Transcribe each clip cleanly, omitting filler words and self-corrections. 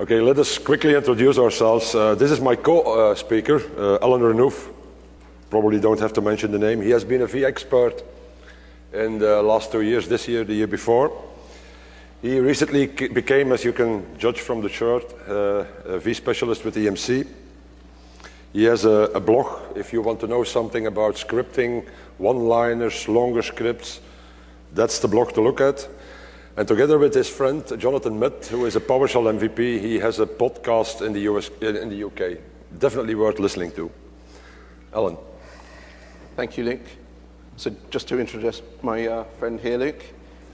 Okay, let us quickly introduce ourselves. This is my co-speaker, Alan Renouf. Probably don't have to mention the name. He has been a V expert in the last 2 years, this year, the year before. He recently became, as you can judge from the shirt, a V specialist with EMC. He has a blog, if you want to know something about scripting, one-liners, longer scripts, that's the blog to look at. And together with his friend, Jonathan Mitt, who is a PowerShell MVP, he has a podcast in the UK. Definitely worth listening to. Alan. Thank you, Luke. So just to introduce my friend here, Luke.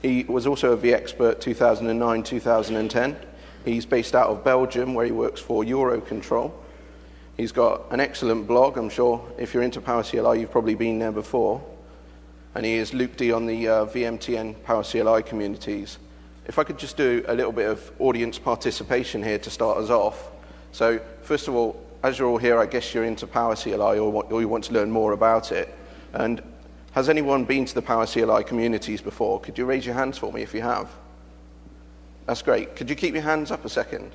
He was also a V expert 2009-2010. He's based out of Belgium, where he works for Eurocontrol. He's got an excellent blog. I'm sure if you're into PowerCLI, you've probably been there before. And he is Luke D on the VMTN PowerCLI communities. If I could just do a little bit of audience participation here to start us off. So first of all, as you're all here, I guess you're into PowerCLI or you want to learn more about it. And has anyone been to the PowerCLI communities before? Could you raise your hands for me if you have? That's great. Could you keep your hands up a second?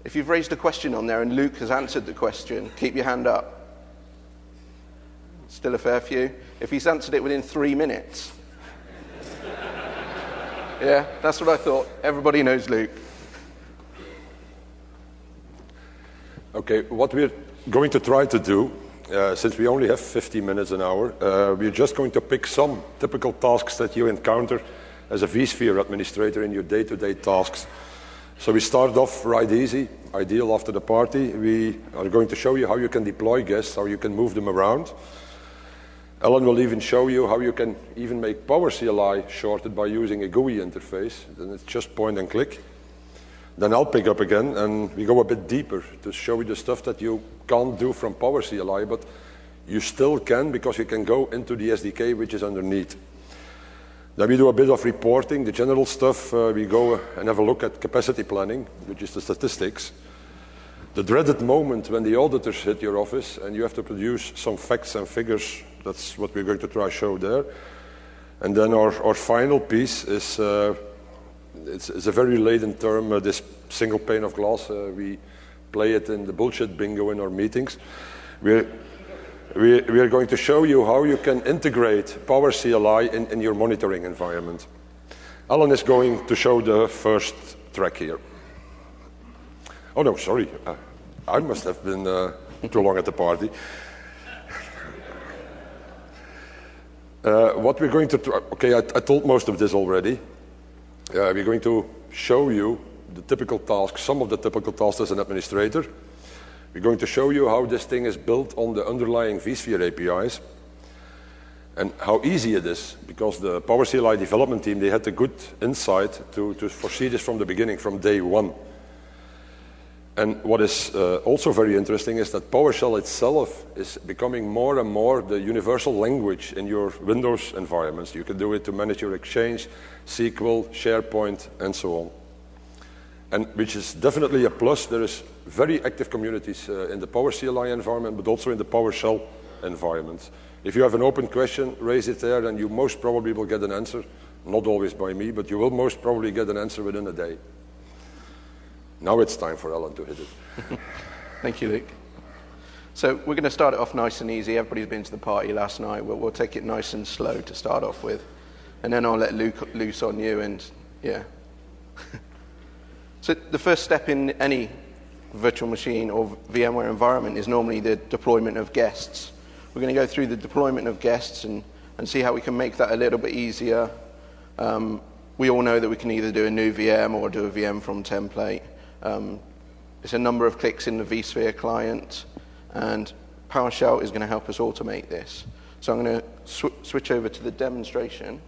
If you've raised a question on there and Luke has answered the question, keep your hand up. Still a fair few. If he's answered it within 3 minutes. Yeah, that's what I thought. Everybody knows Luke. Okay, what we're going to try to do, since we only have 50 minutes an hour, we're just going to pick some typical tasks that you encounter as a vSphere administrator in your day-to-day tasks. So we start off right easy, ideal after the party. We are going to show you how you can deploy guests, how you can move them around. Alan will even show you how you can even make PowerCLI shorted by using a GUI interface. Then it's just point and click. Then I'll pick up again and we go a bit deeper to show you the stuff that you can't do from PowerCLI, but you still can because you can go into the SDK which is underneath. Then we do a bit of reporting, the general stuff. We go and have a look at capacity planning, which is the statistics. The dreaded moment when the auditors hit your office and you have to produce some facts and figures. That's what we're going to try to show there. And then our final piece is, it's a very laden term, this single pane of glass. We play it in the bullshit bingo in our meetings. We are going to show you how you can integrate PowerCLI in your monitoring environment. Alan is going to show the first track here. Oh no, sorry. I must have been too long at the party. What we're going to try, okay, I told most of this already. We're going to show you the typical tasks, some of the typical tasks as an administrator. We're going to show you how this thing is built on the underlying vSphere APIs and how easy it is, because the PowerCLI development team, they had a good insight to foresee this from the beginning, from day one. And what is also very interesting is that PowerShell itself is becoming more and more the universal language in your Windows environments. You can do it to manage your Exchange, SQL, SharePoint, and so on. And which is definitely a plus. There is very active communities in the PowerCLI environment, but also in the PowerShell environment. If you have an open question, raise it there, and you most probably will get an answer. Not always by me, but you will most probably get an answer within a day. Now it's time for Alan to hit it. Thank you, Luke. So we're going to start it off nice and easy. Everybody's been to the party last night. We'll take it nice and slow to start off with. And then I'll let Luke loose on you and, yeah. So the first step in any virtual machine or VMware environment is normally the deployment of guests. We're going to go through the deployment of guests and see how we can make that a little bit easier. We all know that we can either do a new VM or do a VM from template. It's a number of clicks in the vSphere client, and PowerShell is going to help us automate this. So I'm going to switch over to the demonstration.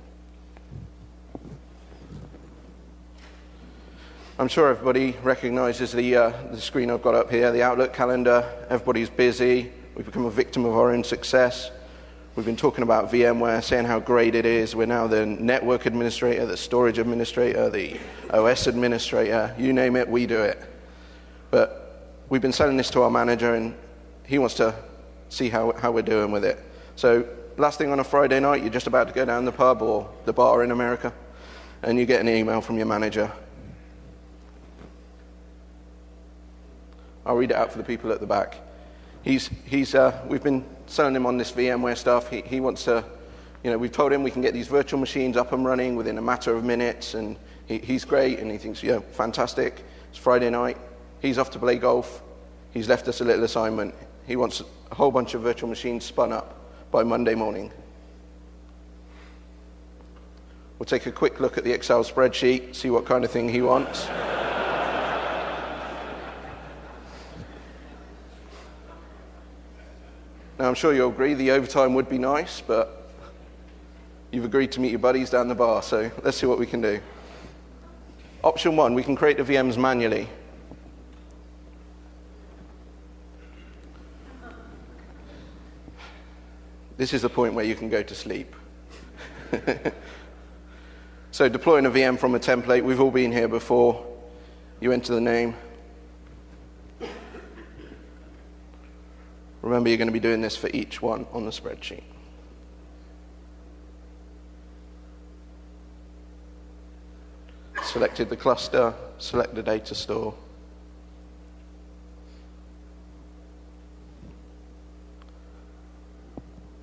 I'm sure everybody recognizes the screen I've got up here, the Outlook calendar. Everybody's busy. We've become a victim of our own success. We've been talking about VMware, saying how great it is. We're now the network administrator, the storage administrator, the OS administrator. You name it, we do it. But we've been selling this to our manager, and he wants to see how we're doing with it. So last thing on a Friday night, you're just about to go down the pub or the bar in America, and you get an email from your manager. I'll read it out for the people at the back. We've been selling him on this VMware stuff. He wants to, we've told him we can get these virtual machines up and running within a matter of minutes, and he's great, and he thinks, fantastic. It's Friday night. He's off to play golf. He's left us a little assignment. He wants a whole bunch of virtual machines spun up by Monday morning. We'll take a quick look at the Excel spreadsheet, see what kind of thing he wants. Now, I'm sure you'll agree the overtime would be nice, but you've agreed to meet your buddies down the bar, so let's see what we can do. Option 1, we can create the VMs manually. This is the point where you can go to sleep. So deploying a VM from a template, we've all been here before. You enter the name. Remember, you're going to be doing this for each one on the spreadsheet. Selected the cluster, select the data store.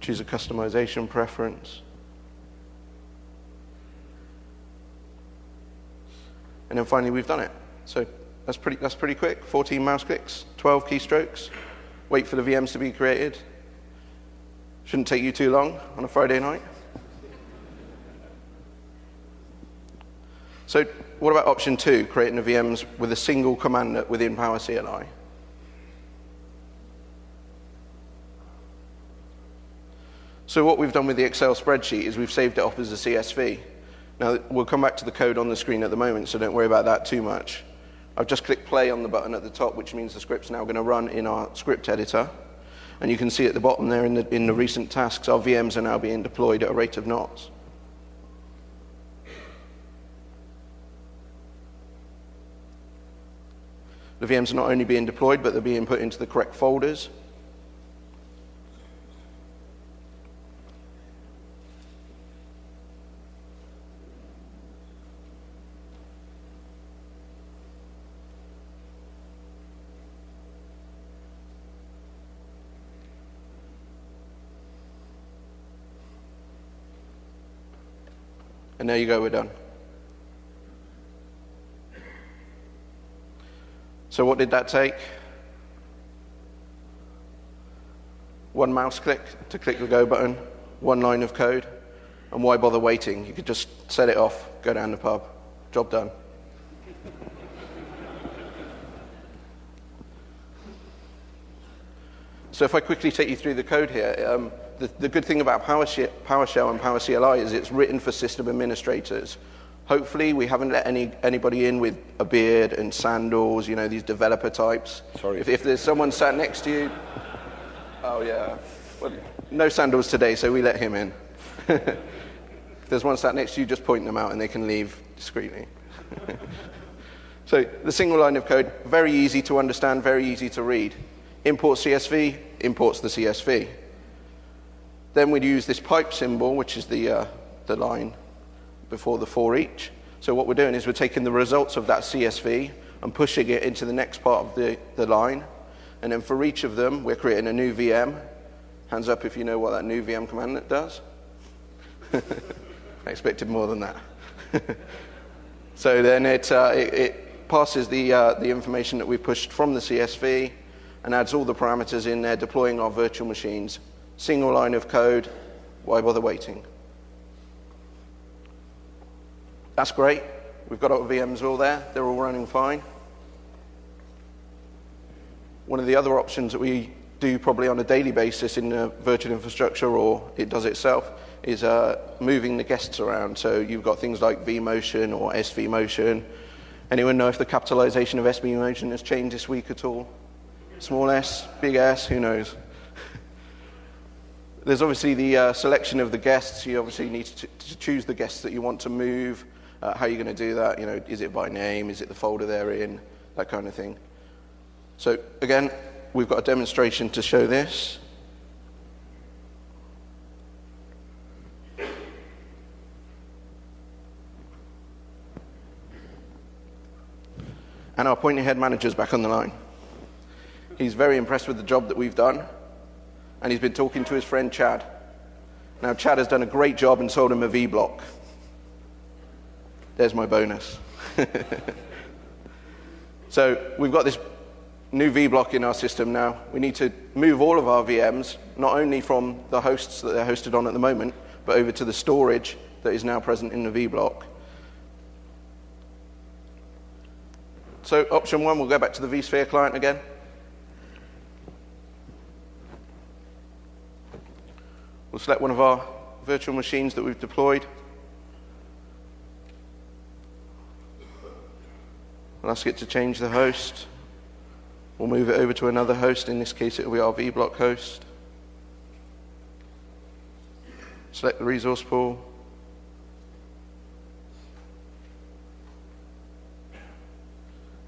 Choose a customization preference. And then finally, we've done it. So that's pretty quick. 14 mouse clicks, 12 keystrokes. Wait for the VMs to be created. Shouldn't take you too long on a Friday night. So what about option 2, creating the VMs with a single command within PowerCLI? So what we've done with the Excel spreadsheet is we've saved it up as a CSV. Now, we'll come back to the code on the screen at the moment, so don't worry about that too much. I've just clicked play on the button at the top, which means the script's now going to run in our script editor. And you can see at the bottom there in the recent tasks, our VMs are now being deployed at a rate of knots. The VMs are not only being deployed, but they're being put into the correct folders. And there you go, we're done. So what did that take? One mouse click to click the go button, one line of code, and why bother waiting? You could just set it off, go down the pub, job done. So if I quickly take you through the code here, the good thing about PowerShell and PowerCLI is it's written for system administrators. Hopefully, we haven't let anybody in with a beard and sandals, these developer types. Sorry. If there's someone sat next to you, oh yeah, well, no sandals today, so we let him in. If there's one sat next to you, just point them out and they can leave discreetly. So the single line of code, very easy to understand, very easy to read. Import CSV, imports the CSV. Then we'd use this pipe symbol, which is the line before the for each. So what we're doing is we're taking the results of that CSV and pushing it into the next part of the line. And then for each of them, we're creating a new VM. Hands up if you know what that new VM command does. I expected more than that. So then it passes the information that we pushed from the CSV and adds all the parameters in there, deploying our virtual machines. Single line of code, why bother waiting? That's great. We've got our VMs all there. They're all running fine. One of the other options that we do probably on a daily basis in the virtual infrastructure, or it does itself, is moving the guests around. So you've got things like vMotion or SVMotion. Anyone know if the capitalization of SVMotion has changed this week at all? Small s, big S, who knows? There's obviously the selection of the guests. You obviously need to choose the guests that you want to move. How are you going to do that? Is it by name? Is it the folder they're in? That kind of thing. So again, we've got a demonstration to show this. And our point-ahead manager's back on the line. He's very impressed with the job that we've done, and he's been talking to his friend Chad. Now, Chad has done a great job and sold him a V-block. There's my bonus. So we've got this new V-block in our system now. We need to move all of our VMs, not only from the hosts that they're hosted on at the moment, but over to the storage that is now present in the V-block. So option 1, we'll go back to the vSphere client again. We'll select one of our virtual machines that we've deployed. We'll ask it to change the host. We'll move it over to another host. In this case, it will be our vBlock host. Select the resource pool.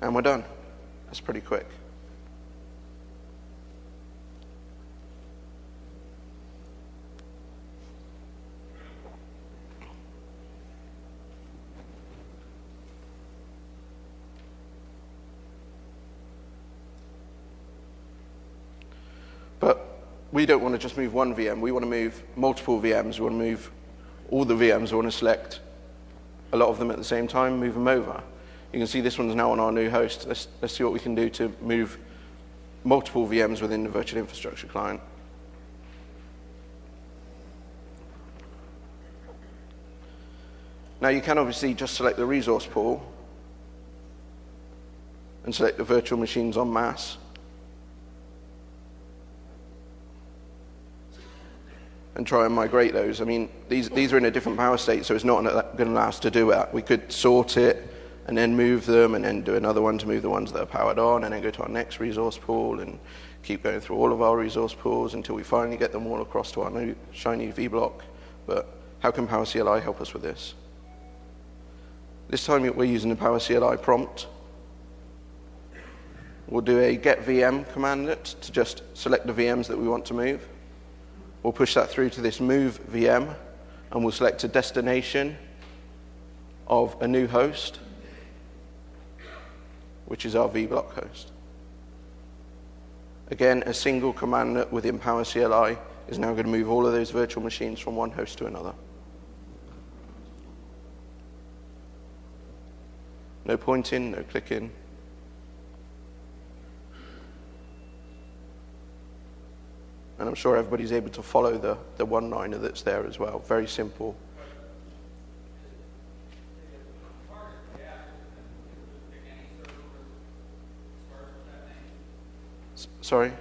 And we're done. That's pretty quick. But we don't want to just move one VM. We want to move multiple VMs. We want to move all the VMs. We want to select a lot of them at the same time, move them over. You can see this one's now on our new host. Let's see what we can do to move multiple VMs within the virtual infrastructure client. Now you can obviously just select the resource pool and select the virtual machines en masse. And try and migrate those. I mean, these are in a different power state, so it's not going to allow us to do that. We could sort it and then move them and then do another one to move the ones that are powered on and then go to our next resource pool and keep going through all of our resource pools until we finally get them all across to our new shiny vBlock. But how can PowerCLI help us with this? This time we're using the PowerCLI prompt. We'll do a get VM commandlet to just select the VMs that we want to move. We'll push that through to this move VM, and we'll select a destination of a new host, which is our vBlock host. Again, a single commandlet within PowerCLI is now going to move all of those virtual machines from one host to another. No pointing, no clicking. And I'm sure everybody's able to follow the one-liner that's there as well. Very simple. Sorry?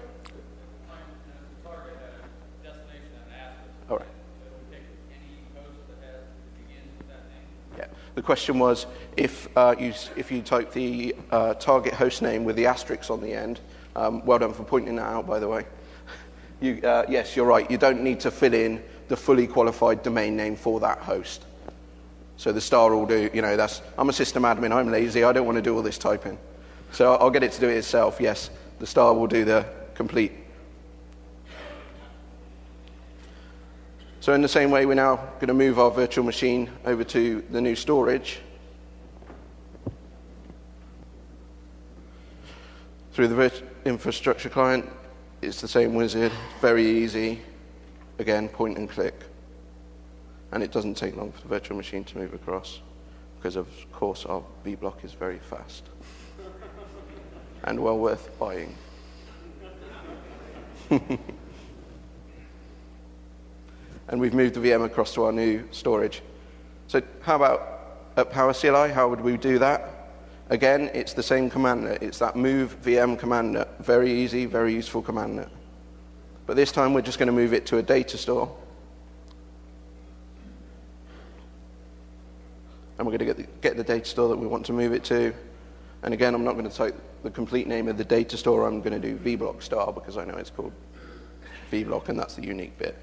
All right. Yeah. The question was, if you type the target host name with the asterisk on the end, well done for pointing that out, by the way. Yes, you're right. You don't need to fill in the fully qualified domain name for that host. So the star will do, I'm a system admin, I'm lazy, I don't want to do all this typing. So I'll get it to do it itself, yes. The star will do the complete. So in the same way, we're now going to move our virtual machine over to the new storage. Through the infrastructure client, it's the same wizard, very easy. Again, point and click. And it doesn't take long for the virtual machine to move across, because of course our vBlock is very fast and well worth buying. And we've moved the VM across to our new storage. So how about at PowerCLI, how would we do that? Again, it's the same commandlet. It's that move VM commandlet. Very easy, very useful commandlet. But this time we're just going to move it to a data store. And we're going to get the data store that we want to move it to. And again, I'm not going to type the complete name of the data store. I'm going to do vBlock star because I know it's called vBlock and that's the unique bit.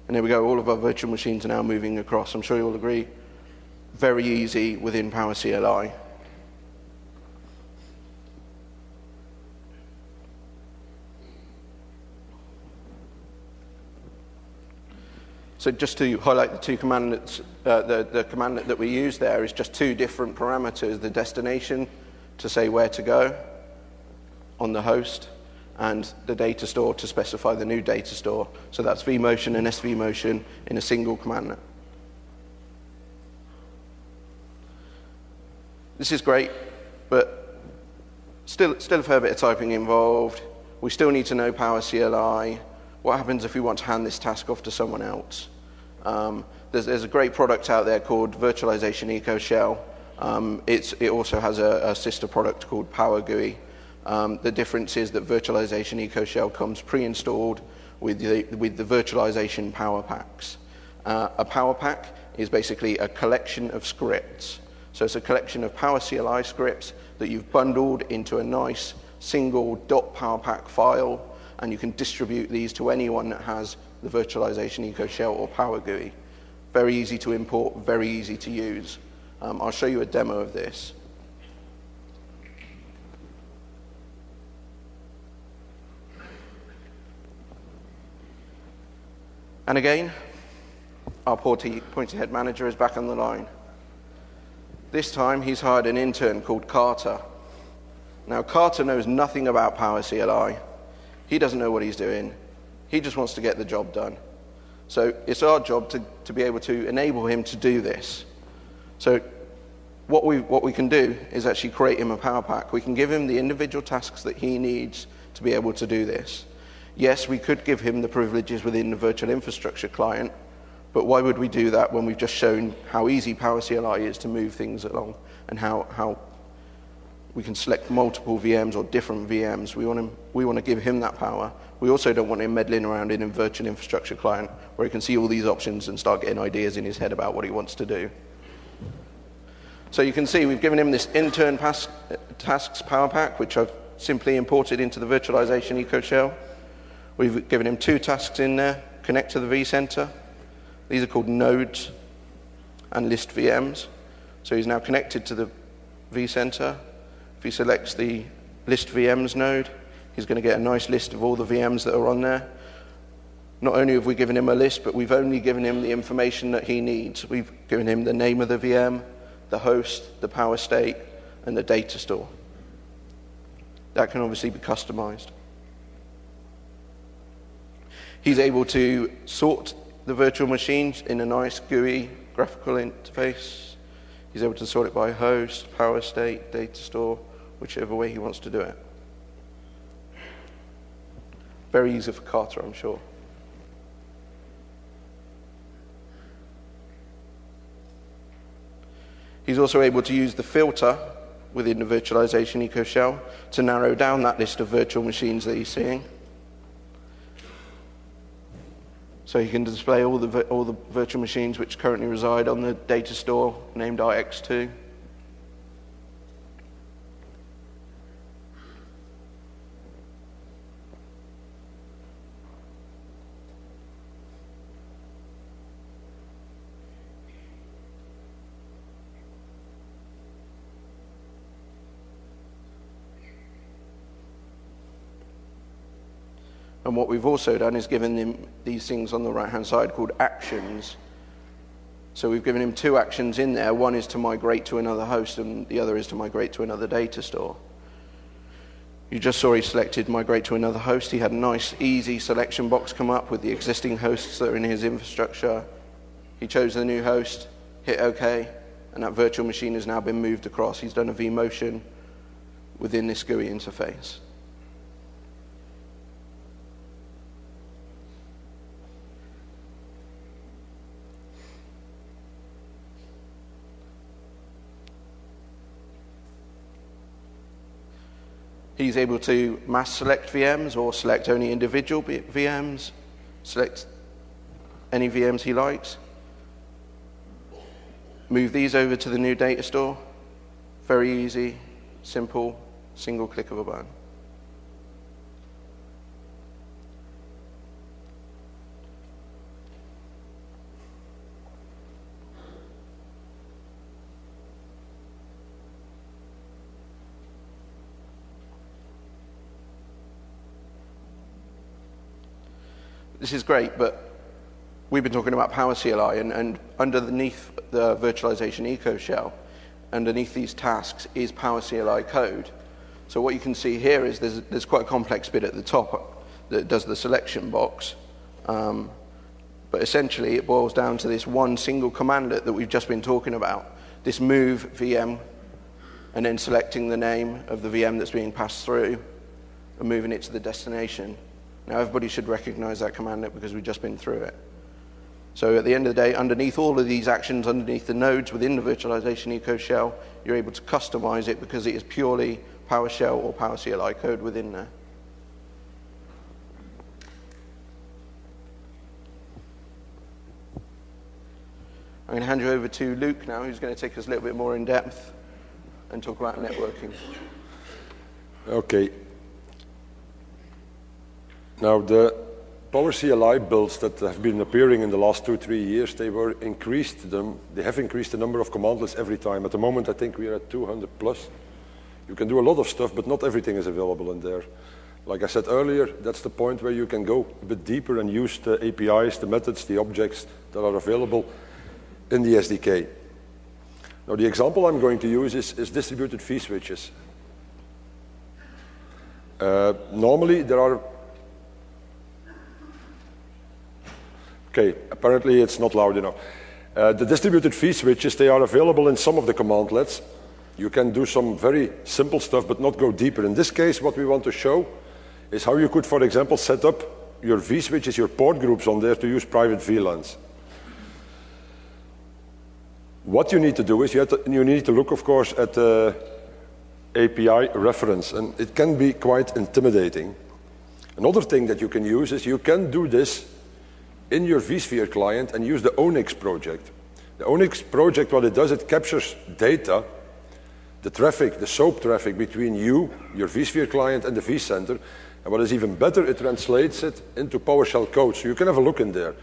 And there we go, all of our virtual machines are now moving across. I'm sure you'll agree, very easy within PowerCLI. So just to highlight the two commandlets, the commandlet that we use there is just two different parameters, the destination to say where to go on the host, and the data store to specify the new data store. So that's vMotion and SVMotion in a single commandlet. This is great, but still a fair bit of typing involved. We still need to know PowerCLI. What happens if we want to hand this task off to someone else? There's a great product out there called Virtualization Eco Shell. It also has a sister product called PowerGUI. The difference is that Virtualization Eco Shell comes pre-installed with the virtualization power packs. A power pack is basically a collection of scripts. So it's a collection of PowerCLI scripts that you've bundled into a nice single .powerpack file, and you can distribute these to anyone that has the Virtualization Eco Shell or PowerGUI. Very easy to import, very easy to use. I'll show you a demo of this. And again, our pointy head manager is back on the line. This time he's hired an intern called Carter. Now Carter knows nothing about PowerCLI. He doesn't know what he's doing. He just wants to get the job done. So it's our job to be able to enable him to do this. So what we can do is actually create him a power pack. We can give him the individual tasks that he needs to be able to do this. Yes, we could give him the privileges within the virtual infrastructure client, but why would we do that when we've just shown how easy PowerCLI is to move things along, and how we can select multiple VMs or different VMs. We want to give him that power. We also don't want him meddling around in a virtual infrastructure client where he can see all these options and start getting ideas in his head about what he wants to do. So you can see we've given him this intern tasks power pack, which I've simply imported into the Virtualization Eco Shell. We've given him two tasks in there, connect to the vCenter. These are called nodes and list VMs. So he's now connected to the vCenter. If he selects the list VMs node, he's going to get a nice list of all the VMs that are on there. Not only have we given him a list, but we've only given him the information that he needs. We've given him the name of the VM, the host, the power state, and the data store. That can obviously be customized. He's able to sort the virtual machines in a nice GUI graphical interface. He's able to sort it by host, power state, data store, whichever way he wants to do it. Very easy for Carter, I'm sure. He's also able to use the filter within the Virtualization Eco Shell to narrow down that list of virtual machines that he's seeing. So he can display all the virtual machines which currently reside on the data store named RX2. And what we've also done is given him these things on the right-hand side called actions. So we've given him two actions in there. One is to migrate to another host, and the other is to migrate to another data store. You just saw he selected migrate to another host. He had a nice, easy selection box come up with the existing hosts that are in his infrastructure. He chose the new host, hit OK, and that virtual machine has now been moved across. He's done a vMotion within this GUI interface. He's able to mass select VMs or select only individual VMs, select any VMs he likes, move these over to the new data store. Very easy, simple, single click of a button. This is great, but we've been talking about PowerCLI, and underneath the virtualization eco shell, underneath these tasks is PowerCLI code. So what you can see here is there's quite a complex bit at the top that does the selection box. But essentially it boils down to this one single commandlet that we've just been talking about, this move VM, and then selecting the name of the VM that's being passed through and moving it to the destination. Now everybody should recognize that commandlet because we've just been through it. So at the end of the day, underneath all of these actions, underneath the nodes within the virtualization eco shell, you're able to customize it because it is purely PowerShell or PowerCLI code within there. I'm going to hand you over to Luke now, who's going to take us a little bit more in depth and talk about networking. Okay. Now, the PowerCLI builds that have been appearing in the last 2-3 years, they have increased the number of commandlets every time. At the moment, I think we are at 200 plus. You can do a lot of stuff, but not everything is available in there. Like I said earlier, that's the point where you can go a bit deeper and use the APIs, the methods, the objects that are available in the SDK. Now, the example I'm going to use is distributed vSwitches. Normally, there are... Okay, apparently it's not loud enough. The distributed vSwitches, they are available in some of the commandlets. You can do some very simple stuff, but not go deeper. In this case, what we want to show is how you could, for example, set up your vSwitches, your port groups on there to use private VLANs. What you need to do is you need to look, of course, at the API reference, and it can be quite intimidating. Another thing that you can use is you can do this in your vSphere client and use the Onyx project. The Onyx project, what it does, it captures data, the traffic, the SOAP traffic between you, your vSphere client, and the vCenter. And what is even better, it translates it into PowerShell code. So you can have a look in there.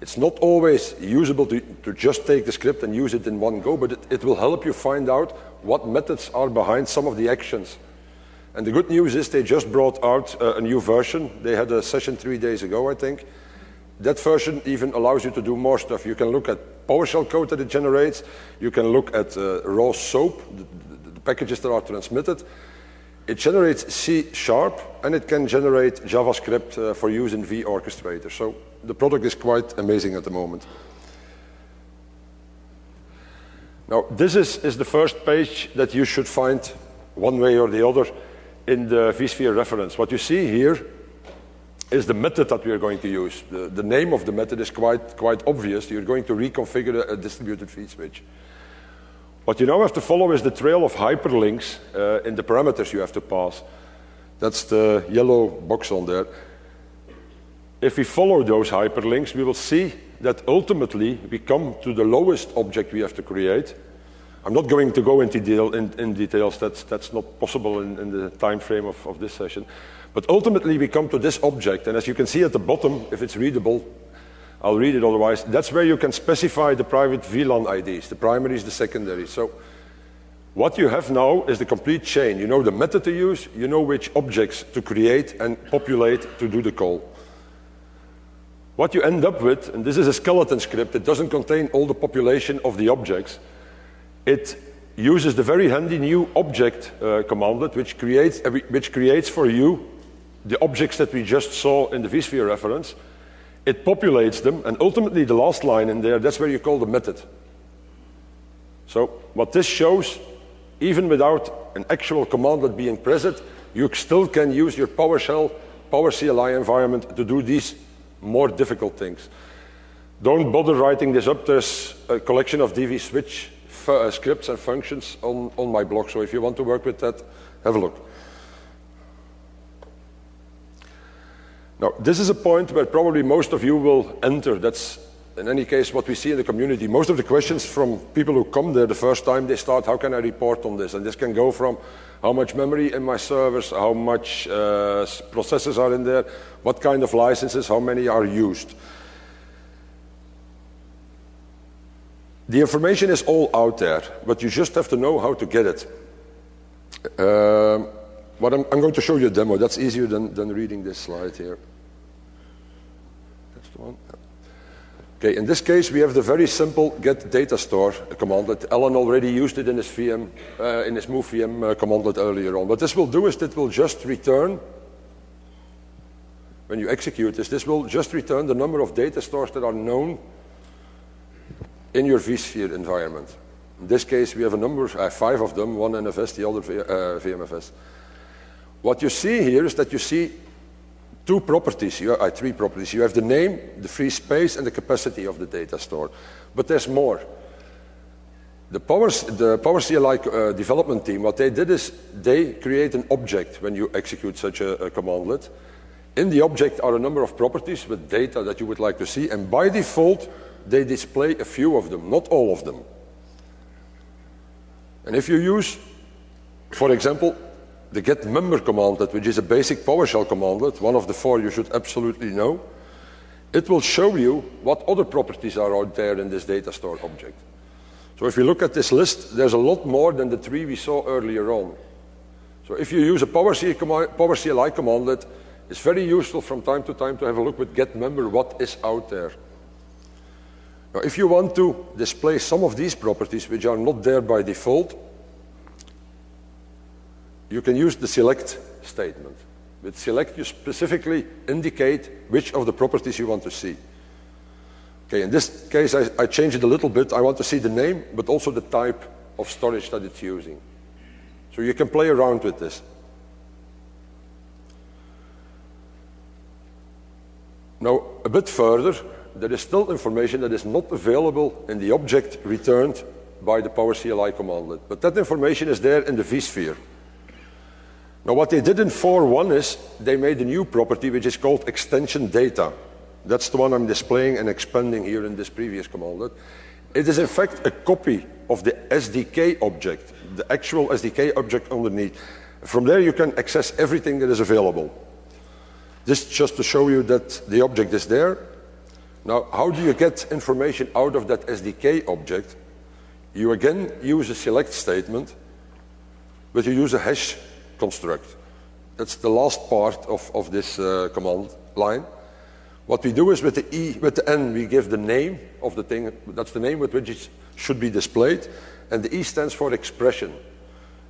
It's not always usable to just take the script and use it in one go, but it will help you find out what methods are behind some of the actions. And the good news is they just brought out a new version. They had a session 3 days ago, I think. That version even allows you to do more stuff. You can look at PowerShell code that it generates. You can look at raw SOAP, the packages that are transmitted. It generates C# and it can generate JavaScript for use in vOrchestrator. So the product is quite amazing at the moment. Now, this is the first page that you should find one way or the other in the vSphere reference. What you see here is the method that we are going to use. The name of the method is quite obvious. You're going to reconfigure a distributed vSwitch. What you now have to follow is the trail of hyperlinks in the parameters you have to pass. That's the yellow box on there. If we follow those hyperlinks, we will see that ultimately we come to the lowest object we have to create. I'm not going to go into details. That's not possible in the time frame of this session. But ultimately, we come to this object, and as you can see at the bottom, if it's readable, I'll read it otherwise, that's where you can specify the private VLAN IDs, the primaries, the secondaries. So what you have now is the complete chain. You know the method to use, you know which objects to create and populate to do the call. What you end up with, and this is a skeleton script, it doesn't contain all the population of the objects. It uses the very handy new object commandlet, which creates for you the objects that we just saw in the vSphere reference. It populates them, and ultimately the last line in there, that's where you call the method. So what this shows, even without an actual commandlet being present, you still can use your PowerShell, PowerCLI environment to do these more difficult things. Don't bother writing this up. There's a collection of DV switch scripts and functions on my blog, so if you want to work with that, have a look. Now, this is a point where probably most of you will enter. That's, in any case, what we see in the community. Most of the questions from people who come there the first time, they start, how can I report on this? And this can go from how much memory in my servers, how much processors are in there, what kind of licenses, how many are used. The information is all out there, but you just have to know how to get it. I'm going to show you a demo. That's easier than reading this slide here. That's the one. Okay, in this case, we have the very simple get data store command that Alan already used it in his VM, in his move VM commandlet earlier on. What this will do is it will just return, when you execute this will just return the number of data stores that are known in your vSphere environment. In this case, we have a number, 5 of them, one NFS, the other VMFS. What you see here is that you see 2 properties, 3 properties. You have the name, the free space, and the capacity of the data store. But there's more. The PowerCLI development team, what they did is they create an object when you execute such a commandlet. In the object are a number of properties with data that you would like to see, and by default, they display a few of them, not all of them. And if you use, for example, the get member commandlet, which is a basic PowerShell commandlet, one of the 4 you should absolutely know, it will show you what other properties are out there in this data store object. So if you look at this list, there's a lot more than the 3 we saw earlier on. So if you use a PowerCLI commandlet, it's very useful from time to time to have a look with get member what is out there. Now, if you want to display some of these properties which are not there by default, you can use the select statement. With select, you specifically indicate which of the properties you want to see. Okay, in this case, I change it a little bit. I want to see the name, but also the type of storage that it's using. So you can play around with this. Now, a bit further, there is still information that is not available in the object returned by the PowerCLI commandlet. But that information is there in the vSphere. Now, what they did in 4.1 is they made a new property which is called extension data. That's the one I'm displaying and expanding here in this previous commandlet. It is in fact a copy of the SDK object, the actual SDK object underneath. From there you can access everything that is available. This just to show you that the object is there. Now, how do you get information out of that SDK object? You again use a select statement, but you use a hash construct. That's the last part of this command line. What we do is with the N, we give the name of the thing. That's the name with which it should be displayed. And the E stands for expression.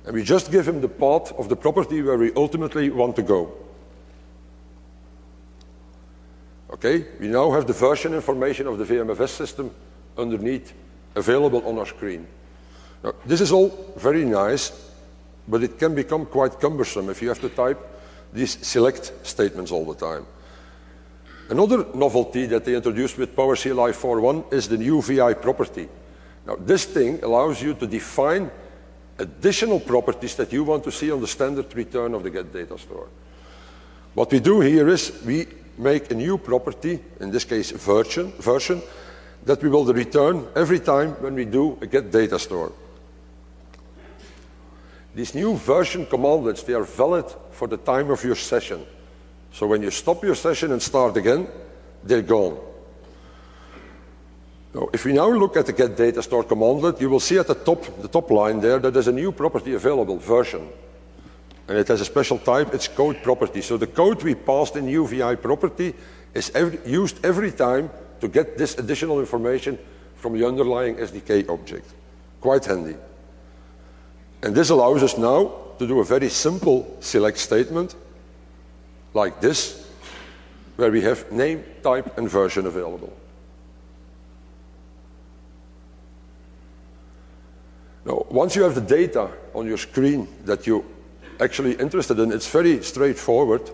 And we just give him the path of the property where we ultimately want to go. Okay, we now have the version information of the VMFS system underneath available on our screen. Now, this is all very nice, but it can become quite cumbersome if you have to type these select statements all the time. Another novelty that they introduced with PowerCLI 4.1 is the new VI property. Now, this thing allows you to define additional properties that you want to see on the standard return of the get data store. What we do here is we make a new property, in this case version, that we will return every time when we do a get data store. These new version commandlets, they are valid for the time of your session. So when you stop your session and start again, they're gone. Now, if we now look at the get data store commandlet, you will see at the top line there that there's a new property available, version. And it has a special type, it's code property. So the code we passed in UVI property is used every time to get this additional information from the underlying SDK object. Quite handy. And this allows us now to do a very simple select statement, like this, where we have name, type, and version available. Now, once you have the data on your screen that you're actually interested in, it's very straightforward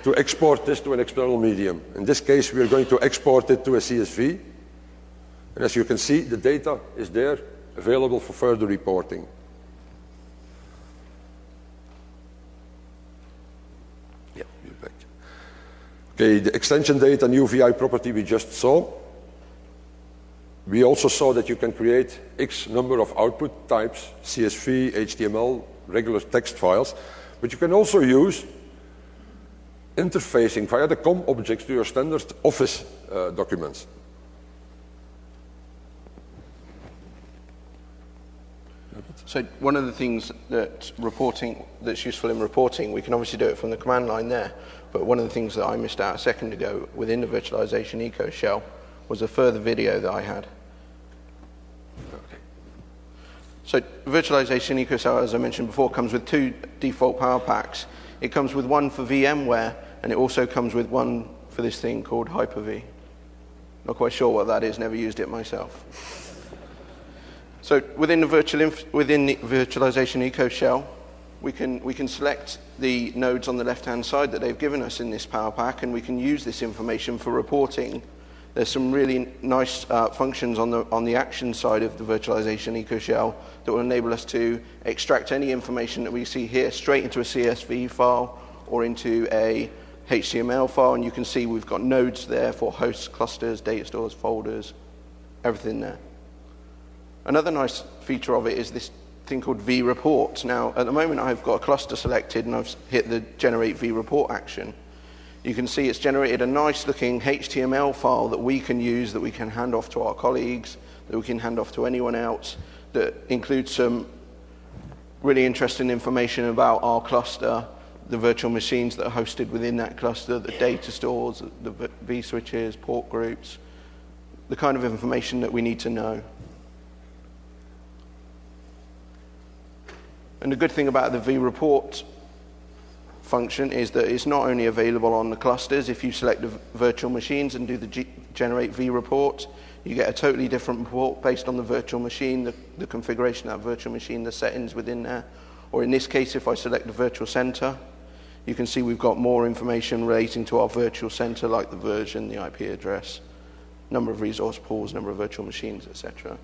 to export this to an external medium. In this case, we are going to export it to a CSV. And as you can see, the data is there, available for further reporting. Yeah, you're back. Okay, the extension data, new VI property we just saw. We also saw that you can create X number of output types, CSV, HTML, regular text files, but you can also use interfacing via the COM objects to your standard Office documents. So one of the things that's useful in reporting, we can obviously do it from the command line there, but one of the things that I missed out a second ago within the virtualization eco shell was a further video that I had. So virtualization EcoCell, as I mentioned before, comes with 2 default power packs. It comes with one for VMware, and it also comes with one for this thing called Hyper-V. Not quite sure what that is, never used it myself. So within the virtualization EcoShell, we can select the nodes on the left-hand side that they've given us in this power pack, and we can use this information for reporting. There's some really nice functions on the action side of the virtualization EcoShell that will enable us to extract any information that we see here straight into a CSV file or into a HTML file, and you can see we've got nodes there for hosts, clusters, data stores, folders, everything there. Another nice feature of it is this thing called vReport. Now, at the moment I've got a cluster selected and I've hit the generate vReport action. You can see it's generated a nice looking HTML file that we can use, that we can hand off to our colleagues, that we can hand off to anyone else, that includes some really interesting information about our cluster, the virtual machines that are hosted within that cluster, the data stores, the vSwitches, port groups, the kind of information that we need to know. And the good thing about the vReport function is that it's not only available on the clusters. If you select the virtual machines and do the generate vReport, you get a totally different report based on the virtual machine, the configuration of that virtual machine, the settings within there. Or in this case, if I select the virtual center, you can see we've got more information relating to our virtual center, like the version, the IP address, number of resource pools, number of virtual machines, etc.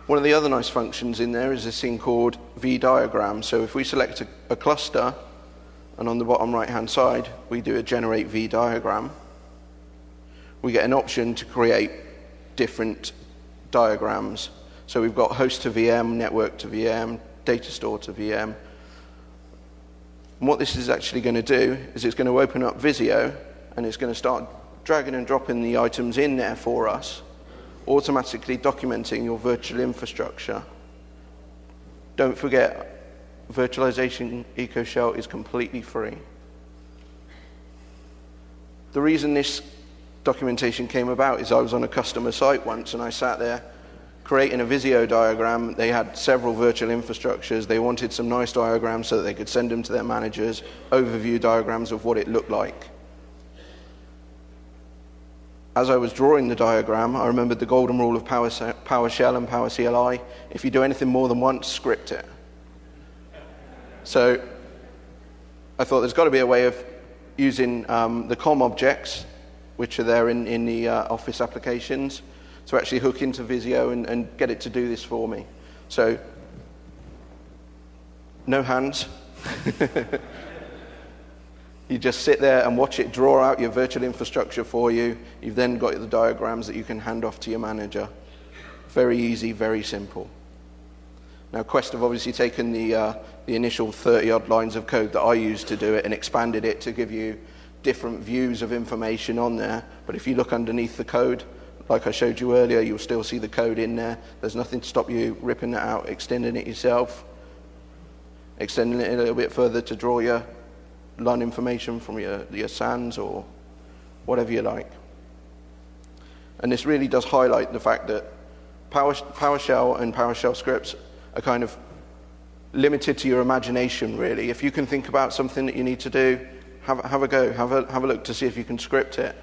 One of the other nice functions in there is this thing called vDiagram. So if we select a cluster, and on the bottom right-hand side, we do a generate vDiagram, we get an option to create different diagrams. So we've got host to VM, network to VM, data store to VM. And what this is actually going to do is it's going to open up Visio, and it's going to start dragging and dropping the items in there for us, automatically documenting your virtual infrastructure. Don't forget, virtualization EcoShell is completely free. The reason this documentation came about is I was on a customer site once and I sat there creating a Visio diagram. They had several virtual infrastructures. They wanted some nice diagrams so that they could send them to their managers, overview diagrams of what it looked like. As I was drawing the diagram, I remembered the golden rule of PowerShell and PowerCLI. If you do anything more than once, script it. So I thought there's got to be a way of using the COM objects, which are there in the Office applications, to actually hook into Visio and get it to do this for me. So no hands. You just sit there and watch it draw out your virtual infrastructure for you. You've then got the diagrams that you can hand off to your manager. Very easy, very simple. Now, Quest have obviously taken the initial 30-odd lines of code that I used to do it and expanded it to give you different views of information on there. But if you look underneath the code, like I showed you earlier, you'll still see the code in there. There's nothing to stop you ripping that out, extending it yourself, extending it a little bit further to draw your LUN information from your SANs or whatever you like. And this really does highlight the fact that PowerShell and PowerShell scripts are kind of limited to your imagination, really. If you can think about something that you need to do, have a go, have a look to see if you can script it.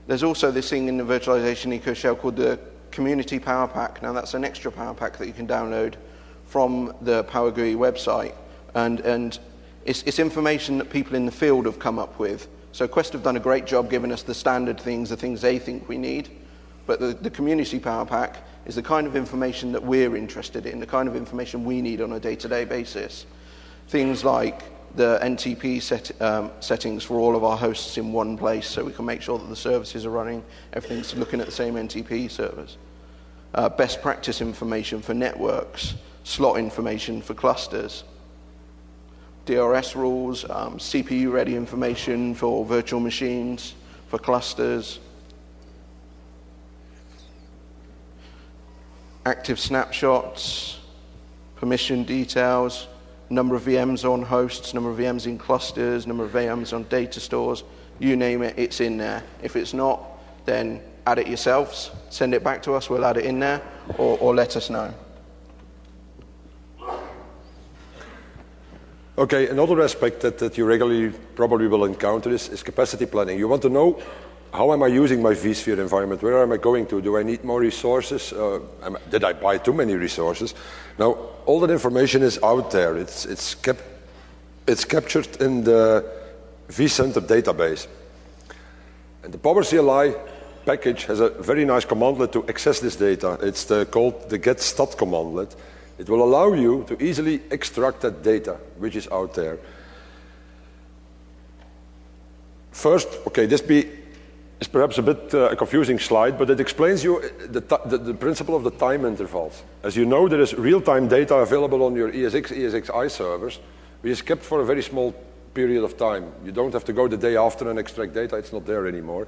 There's also this thing in the virtualization EcoShell called the Community Power Pack. Now that's an extra power pack that you can download from the PowerGUI website, and it's information that people in the field have come up with. So Quest have done a great job giving us the standard things, the things they think we need. But the Community Power Pack is the kind of information that we're interested in, the kind of information we need on a day-to-day basis. Things like the NTP settings for all of our hosts in one place so we can make sure that the services are running, everything's looking at the same NTP servers. Best practice information for networks, slot information for clusters, DRS rules, CPU-ready information for virtual machines, for clusters, active snapshots, permission details, number of VMs on hosts, number of VMs in clusters, number of VMs on data stores, you name it, it's in there. If it's not, then add it yourselves, send it back to us, we'll add it in there, or let us know. Okay, another aspect that you regularly probably will encounter is capacity planning. You want to know, how am I using my vSphere environment? Where am I going to? Do I need more resources? Did I buy too many resources? Now, all that information is out there. It's captured in the vCenter database. And the PowerCLI package has a very nice commandlet to access this data. It's called the get_stat commandlet. It will allow you to easily extract that data which is out there. First, okay, this is perhaps a bit a confusing slide, but it explains you the principle of the time intervals. As you know, there is real-time data available on your ESXi servers, which is kept for a very small period of time. You don't have to go the day after and extract data, it's not there anymore.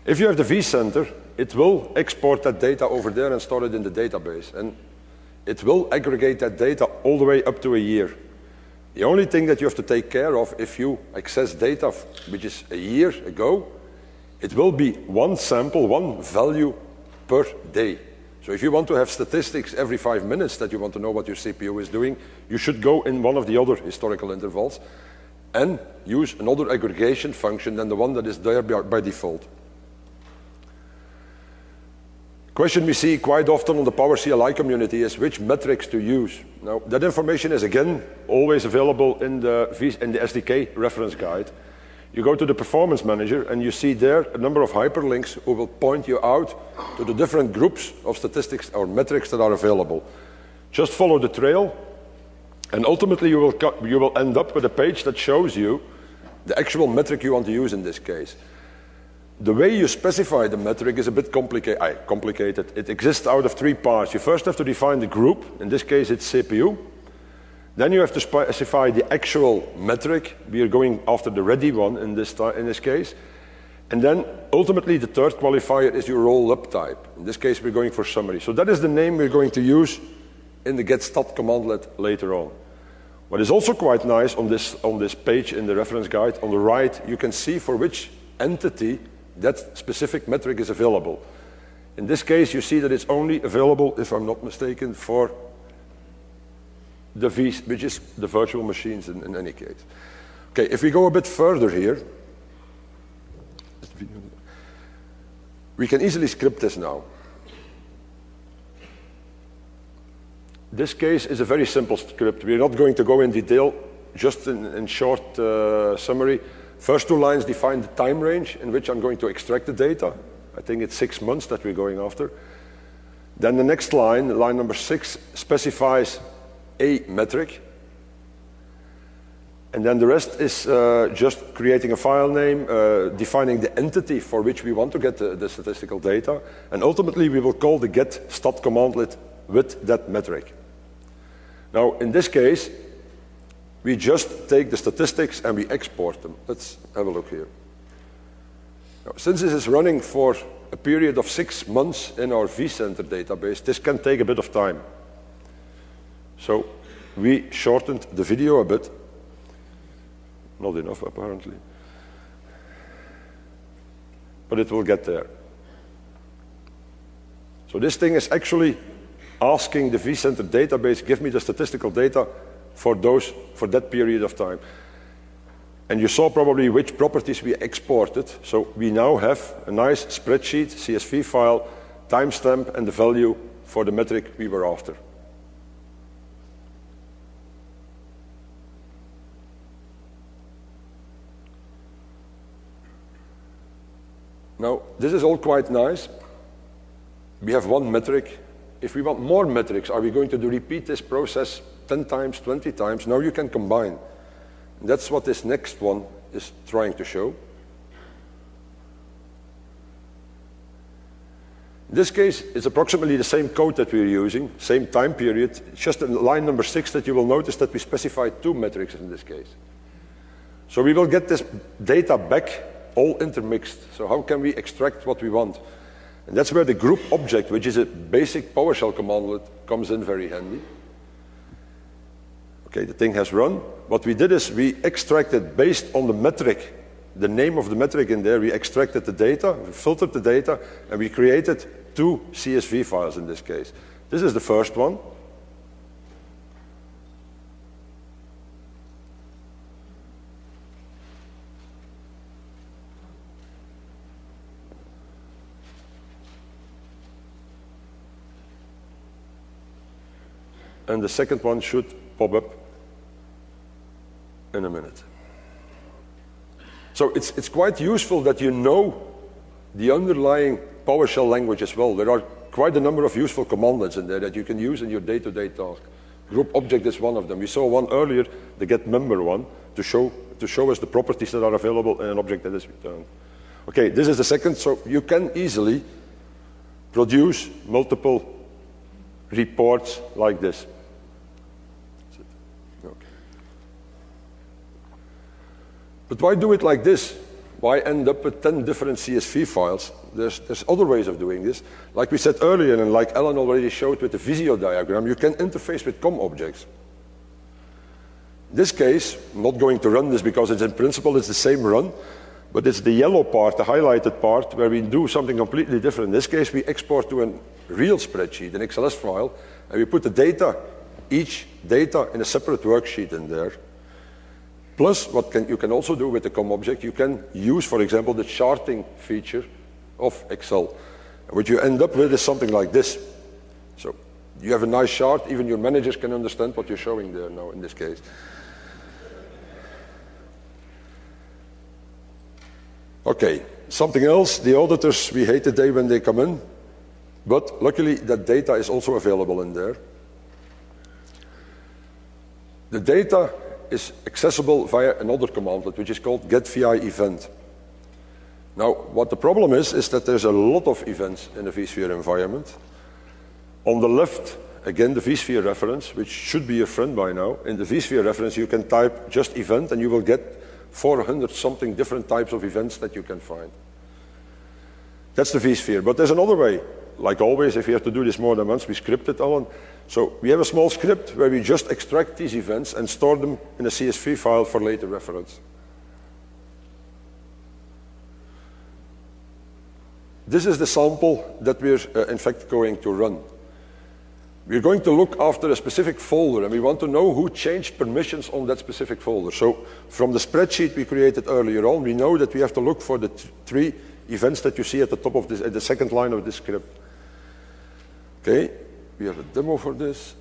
If you have the vCenter, it will export that data over there and store it in the database. And it will aggregate that data all the way up to a year. The only thing that you have to take care of if you access data which is a year ago, it will be one sample, one value per day. So if you want to have statistics every 5 minutes that you want to know what your CPU is doing, you should go in one of the other historical intervals and use another aggregation function than the one that is there by default. Question we see quite often on the PowerCLI community is which metrics to use. Now, that information is again always available in the SDK reference guide. You go to the performance manager and you see there a number of hyperlinks who will point you out to the different groups of statistics or metrics that are available. Just follow the trail and ultimately you will end up with a page that shows you the actual metric you want to use in this case. The way you specify the metric is a bit complicated. It exists out of 3 parts. You first have to define the group. In this case, it's CPU. Then you have to specify the actual metric. We are going after the ready one in this case. And then, ultimately, the third qualifier is your roll-up type. In this case, we're going for summary. So that is the name we're going to use in the get_stat commandlet later on. What is also quite nice on this page in the reference guide, on the right, you can see for which entity that specific metric is available. In this case, you see that it's only available, if I'm not mistaken, for the which is the virtual machines in any case. Okay, if we go a bit further here, we can easily script this now. This case is a very simple script. We're not going to go in detail, just in short summary. First 2 lines define the time range in which I'm going to extract the data. I think it's 6 months that we're going after. Then the next line, line number 6, specifies a metric. And then the rest is just creating a file name, defining the entity for which we want to get the statistical data. And ultimately, we will call the get_stat commandlet with that metric. Now, in this case, we just take the statistics and we export them. Let's have a look here. Now, since this is running for a period of 6 months in our vCenter database, this can take a bit of time. So we shortened the video a bit. Not enough, apparently. But it will get there. So this thing is actually asking the vCenter database, give me the statistical data for that period of time. And you saw probably which properties we exported. So we now have a nice spreadsheet, CSV file, timestamp, and the value for the metric we were after. Now, this is all quite nice. We have one metric. If we want more metrics, are we going to repeat this process 10 times, 20 times? No, you can combine. And that's what this next one is trying to show. In this case, it's approximately the same code that we're using, same time period. It's just in line number 6 that you will notice that we specified 2 metrics in this case. So we will get this data back all intermixed. So how can we extract what we want? And that's where the group object, which is a basic PowerShell commandlet, comes in very handy. Okay, the thing has run. What we did is we extracted based on the metric, the name of the metric in there, we extracted the data, we filtered the data, and we created 2 CSV files in this case. This is the first one. And the second one should pop up in a minute. So it's quite useful that you know the underlying PowerShell language as well. There are quite a number of useful commandlets in there that you can use in your day-to-day task. Group object is one of them. We saw one earlier, the getMember one, to show us the properties that are available in an object that is returned. Okay, this is the second, so you can easily produce multiple reports like this. But why do it like this? Why end up with 10 different CSV files? There's other ways of doing this. Like we said earlier, and like Alan already showed with the Visio diagram, you can interface with COM objects. In this case, I'm not going to run this because it's in principle it's the same run, but it's the yellow part, the highlighted part, where we do something completely different. In this case, we export to a real spreadsheet, an XLS file, and we put the data, each data in a separate worksheet in there. Plus, you can also do with the COM object, you can use, for example, the charting feature of Excel. And what you end up with is something like this. So you have a nice chart, even your managers can understand what you're showing there now in this case. Okay, something else, the auditors, we hate the day when they come in, but luckily that data is also available in there. The data is accessible via another commandlet, which is called getVI event. Now, what the problem is that there's a lot of events in the vSphere environment. On the left, again, the vSphere reference, which should be your friend by now. In the vSphere reference, you can type just event, and you will get 400-something different types of events that you can find. That's the vSphere. But there's another way. Like always, if you have to do this more than once, we script it, Alan. So we have a small script where we just extract these events and store them in a CSV file for later reference. This is the sample that we're in fact going to run. We're going to look after a specific folder, and we want to know who changed permissions on that specific folder. So from the spreadsheet we created earlier on, we know that we have to look for the 3 events that you see at the top of this, at the second line of this script. Okay, we have a demo for this.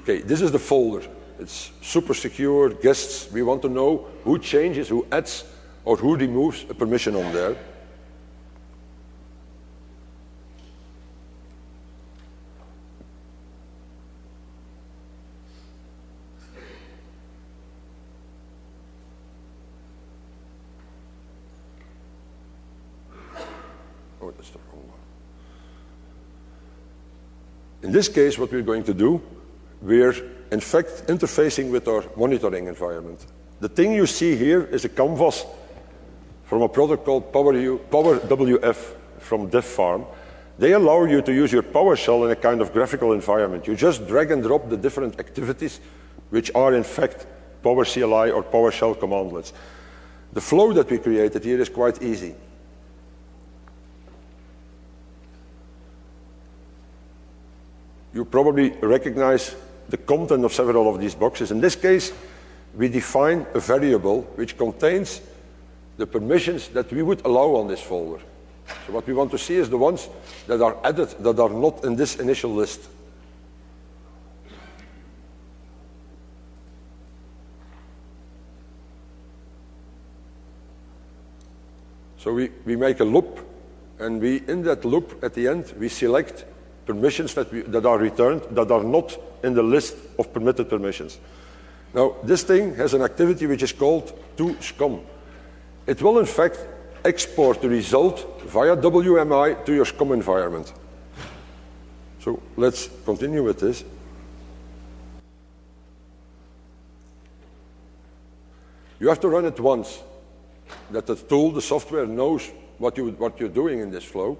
Okay, this is the folder. It's super secure, guests. We want to know who changes, who adds, or who removes a permission on there. Oh, that's the wrong one. In this case, what we're going to do, we're in fact interfacing with our monitoring environment. The thing you see here is a canvas from a product called PowerWF from DevFarm. They allow you to use your PowerShell in a kind of graphical environment. You just drag and drop the different activities which are in fact PowerCLI or PowerShell commandlets. The flow that we created here is quite easy. You probably recognize the content of several of these boxes. In this case, we define a variable which contains the permissions that we would allow on this folder. So what we want to see is the ones that are added that are not in this initial list. So we make a loop, and in that loop, at the end, we select permissions that are returned that are not in the list of permitted permissions. Now, this thing has an activity which is called toSCOM. It will, in fact, export the result via WMI to your SCOM environment. So let's continue with this. You have to run it once, that the tool, the software, knows what you're doing in this flow.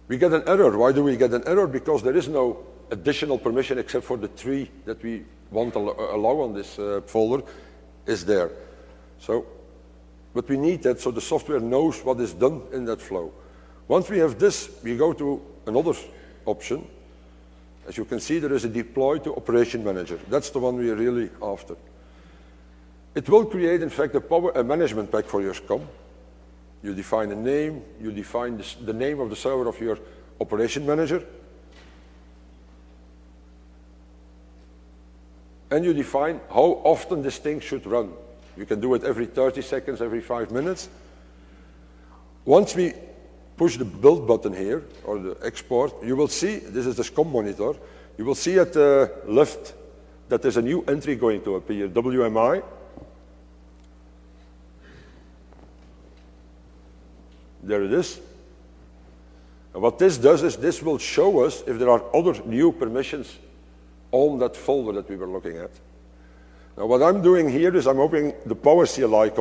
We get an error. Why do we get an error? Because there is no additional permission except for the 3 that we want to allow on this folder is there. So, but we need that so the software knows what is done in that flow. Once we have this, we go to another option. As you can see, there is a deploy to operation manager. That's the one we are really after. It will create, in fact, a management pack for your SCOM. You define a name, you define the name of the server of your operation manager, and you define how often this thing should run. You can do it every 30 seconds, every 5 minutes. Once we push the build button here, or the export, you will see, this is the SCOM monitor, you will see at the left that there's a new entry going to appear, WMI. There it is. And what this does is this will show us if there are other new permissions on that folder that we were looking at. Now what I'm doing here is I'm opening the PowerCLI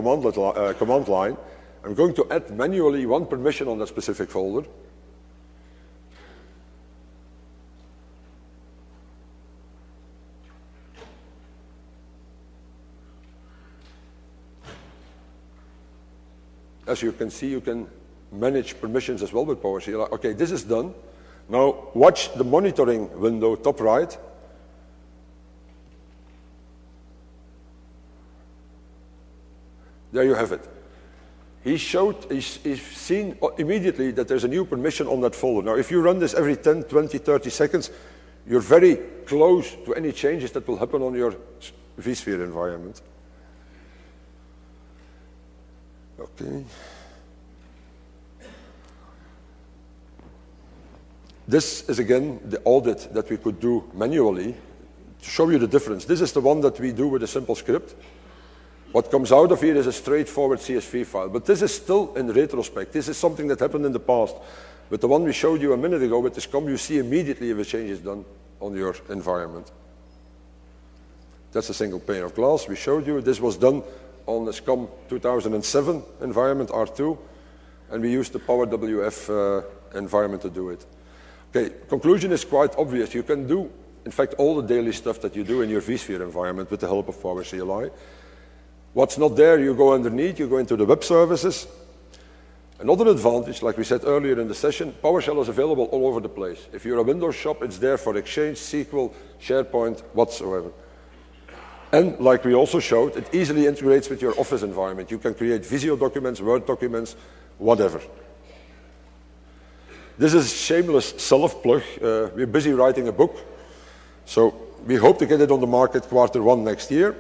command line. I'm going to add manually 1 permission on that specific folder. As you can see, you can manage permissions as well with PowerCLI. Okay, this is done. Now watch the monitoring window, top right. There you have it. He's seen immediately that there's a new permission on that folder. Now, if you run this every 10, 20, 30 seconds, you're very close to any changes that will happen on your vSphere environment. Okay. This is, again, the audit that we could do manually to show you the difference. This is the one that we do with a simple script. What comes out of here is a straightforward CSV file, but this is still in retrospect. This is something that happened in the past. But the one we showed you a minute ago with the SCOM, you see immediately if a change is done on your environment. That's a single pane of glass we showed you. This was done on the SCOM 2007 environment, R2, and we used the PowerWF environment to do it. Okay, conclusion is quite obvious. You can do, in fact, all the daily stuff that you do in your vSphere environment with the help of PowerCLI. What's not there, you go underneath, you go into the web services. Another advantage, like we said earlier in the session, PowerShell is available all over the place. If you're a Windows shop, it's there for Exchange, SQL, SharePoint, whatsoever. And like we also showed, it easily integrates with your Office environment. You can create Visio documents, Word documents, whatever. This is shameless self-plug. We're busy writing a book. So we hope to get it on the market Q1 next year.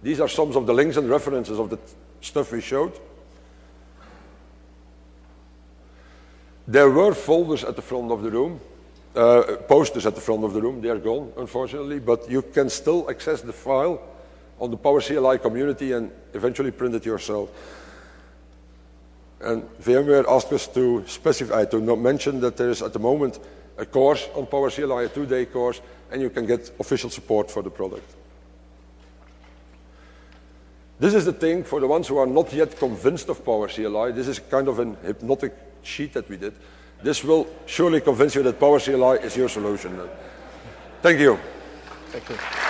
These are some of the links and references of the stuff we showed. There were folders at the front of the room, posters at the front of the room. They are gone, unfortunately, but you can still access the file on the PowerCLI community and eventually print it yourself. And VMware asked us to specify, to not mention that there is at the moment a course on PowerCLI, a 2-day course, and you can get official support for the product. This is the thing for the ones who are not yet convinced of PowerCLI. This is kind of an hypnotic sheet that we did. This will surely convince you that PowerCLI is your solution. Thank you. Thank you.